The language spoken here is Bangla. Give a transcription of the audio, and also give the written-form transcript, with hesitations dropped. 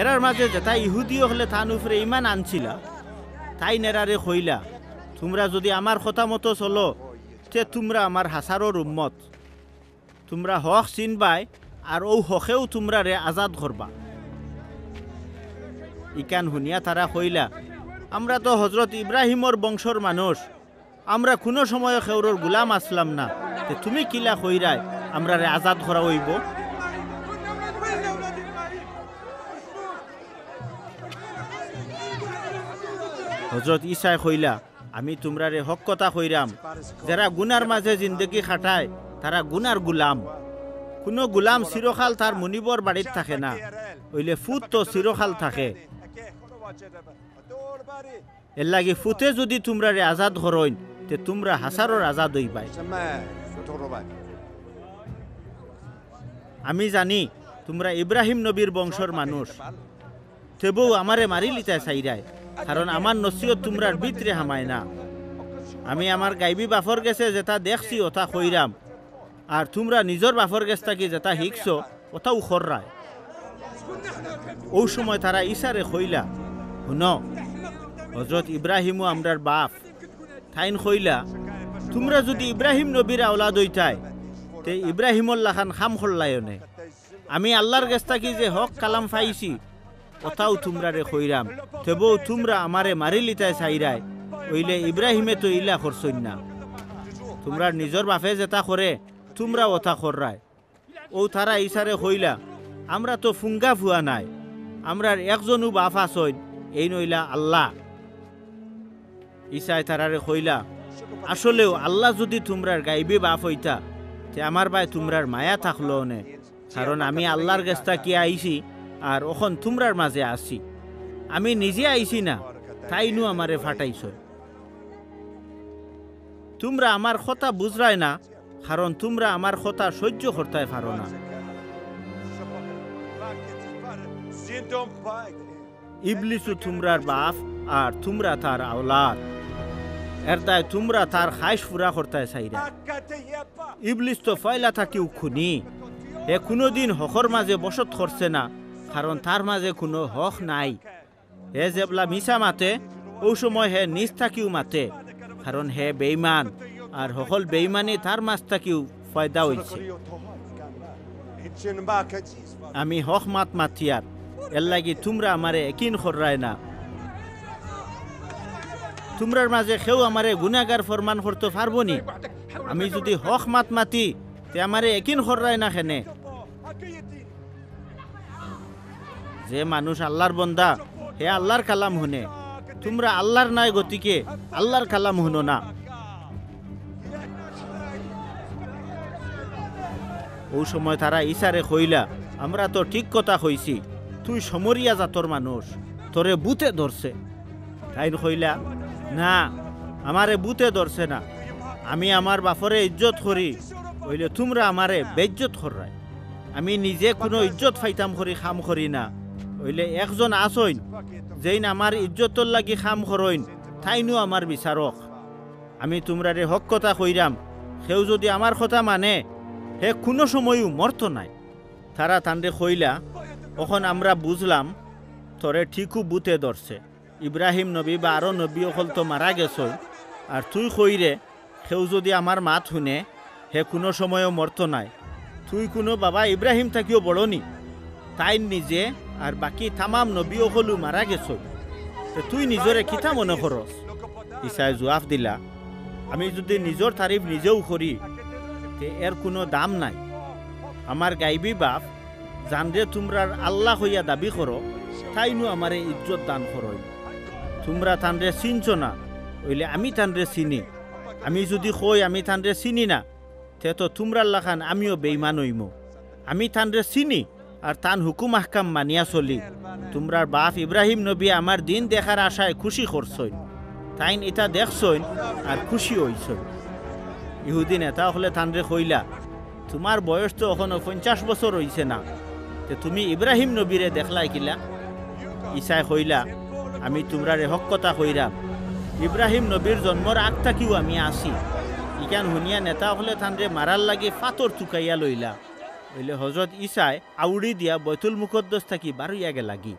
এরার মাঝে যেটা ইহুদি হলে থান উপরে ইমান আনছিলা তাই নেরারে কইলা তোমরা যদি আমার কথা মতো চলো তে তোমরা আমার হাসারর উম্মত, তোমরা হক চিনবাই আর ও হকেও তোমরা রে আজাদ করবা। ইকান শুনিয়া তারা কইলা আমরা তো হজরত ইব্রাহিমর বংশর মানুষ, আমরা কোনো সময় খেউরর গুলাম আসলাম না, তে তুমি কিলা কইরাই আমরা রে আজাদ করা হইব? হজরত ঈসায় কইলা আমি তোমরা রে হক কথা কইরাম, যারা গুনার মাঝে জিন্দগি খাটায় তারা গুনার গুলাম। কোনো গুলাম চিরকাল তার মনিবর বাড়িত থাকে না, ওইলে ফুত তো চিরকাল থাকে। এর লাগি ফুতে যদি তোমরা রে আজাদ করইন তে তোমরা হাসারর আজাদ হইবাই। আমি জানি তোমরা ইব্রাহিম নবীর বংশর মানুষ, তেবু আমারে মারি লিতে চাইরায়, কারণ আমার নসিহত তোমরার ভিতরে হামায় না। আমি আমার গাইবি বাফর গেছে যেটা দেখছি ওটা কইরাম, আর তোমরা নিজের বাফর গেছ থাকি যেটা শিখছো ওটাও খররায়। ওই সময় তারা ঈসারে কইলা শুন হজরত ইব্রাহিমও আমরার বাপ, তাইন কইলা তোমরা যদি ইব্রাহিম নবীর আওলাদ হইতাই তে ইব্রাহিমর লাখান খাম খরলায়নে। আমি আল্লাহর গেছ থাকি যে হক কালাম পাইছি ওটাও তোমরা রে কইরাম, তবু তোমরা আমারে মারি লিতায় চাইরাই, ওইলে ইব্রাহিমে তো ইলা করছই না। তোমরা নিজের বাপে যেটা করে তোমরা ওটা কররায়। ও তারা ঈসারে কইলা আমরা তো ফুঙ্গা ফুয়া নাই, আমরার একজনও বাপ আসইন, এই নইলা আল্লাহ। ঈসায় তারারে কইলা আসলেও আল্লাহ যদি তোমরার গাইবি বাপ হইতা তে আমার ভাই তোমরার মায়া থাকলো নে, কারণ আমি আল্লাহর গেছটা কি আইছি আর ওখন তোমরার মাঝে আসি। আমি নিজে আইছি না, তাইনু আমারে ফাটাইছ। তোমরা আমার কথা বুঝরাই না, কারণ তোমরা আমার কথা সহ্য করতে পারো না। ইবলিসু তোমরার বাপ আর তোমরা তার আওলাদ, এর দায় তোমরা তার খাইশ ফুরা করতে চাইরা। ইবলিস তো ফয়লা থাকিও খুনি, এ কোনোদিন হকর মাঝে বসত করছে না, কারণ তার মাঝে কোনো হক নাই। হে যেবলা মিছা মাতে ও সময় হে নিজ থাকিও মাতে, কারণ হে বেইমান, আর সকল বেইমানি তার মাঝ থাকিও ফয়দা হইছে। আমি হক মাত মাতিয়ার, এর লাগি তোমরা আমারে একিন কররায় না। তোমরার মাঝে কেউ আমারে গুনাহগার ফরমান করতে পারবো নি? আমি যদি হক মাত মাতি তে আমারে একিন কররায় না কেনে? যে মানুষ আল্লাহর বন্দা হে আল্লাহর কালাম শুনে, তোমরা আল্লাহর নাই গতিকে আল্লাহর কালাম শুনো না। ও সময় তারা ঈসারে কইলা আমরা তো ঠিক কথা কইছি, তুই সমরিয়া জাতর মানুষ, তোরে বুতে ধরছে। তাইন কইলা না, আমারে বুতে ধরছে না, আমি আমার বাপরে ইজ্জত করি, হইলে তোমরা আমারে বেইজ্জত কররাই। আমি নিজে কোনো ইজ্জত ফাইতাম করি খাম করি না, হইলে একজন আসইন যেইন আমার ইজ্জতর লাগি খাম করইন, তাইনু আমার বিচারক। আমি তোমরারে হক কথা কইরাম, সেও যদি আমার কথা মানে হে কোনো সময়ও মরত নাই। তারা তান্ডে কইলা ওখন আমরা বুঝলাম তোরে ঠিকও বুতে ধরছে। ইব্রাহিম নবী বা আরো নবী অকল তো মারা গেছই, আর তুই কইরে সেও যদি আমার মাত শুনে হে কোনো সময়ও মরত নাই। তুই কোনো বাবা ইব্রাহিম থাকিও বড়নি, তাই নিজে আর বাকি তামাম নবী অকলও মারা গেছই, তুই নিজরে কিতা মনে করস? ঈসায় জবাব দিলা আমি যদি নিজের তারিফ নিজেও করি তে এর কোনো দাম নাই। আমার গাইবি বাপ জানরে তোমরা আল্লাহ হইয়া দাবি করো, তাইনু আমারে ইজ্জত দান করই। তোমরা তানরে চিনছ না, হইলে আমি তানরে চিনি। আমি যদি কই আমি তানরে চিনি না, তে তো তোমরা লাখান আমিও বেইমান হইম। আমি তানরে চিনি আর তান হুকুম আহকাম মানিয়া চলি। তোমরার বাপ ইব্রাহিম নবী আমার দিন দেখার আশায় খুশি করছইন, তাইন এটা দেখছইন আর খুশি হইছইন। ইহুদি নেতা হলে তানরে কইলা তোমার বয়স তো এখনো 50 বছর হইছে না, তে তুমি ইব্রাহিম নবীরে দেখলাই কিলা? ঈসায় কইলা আমি তোমরারে হক কথা কইরাম, ইব্রাহিম নবীর জন্মর আগ থাকিও আমি আসি। ইকান শুনিয়া নেতা হলে তানরে মারার লাগে ফাতর চুকাইয়া লইলা। হইলে হজরত ইসায় আউড়ি দিয়া বৈতুল মুকদ্দস থাকি বারুইয়া গে লাগি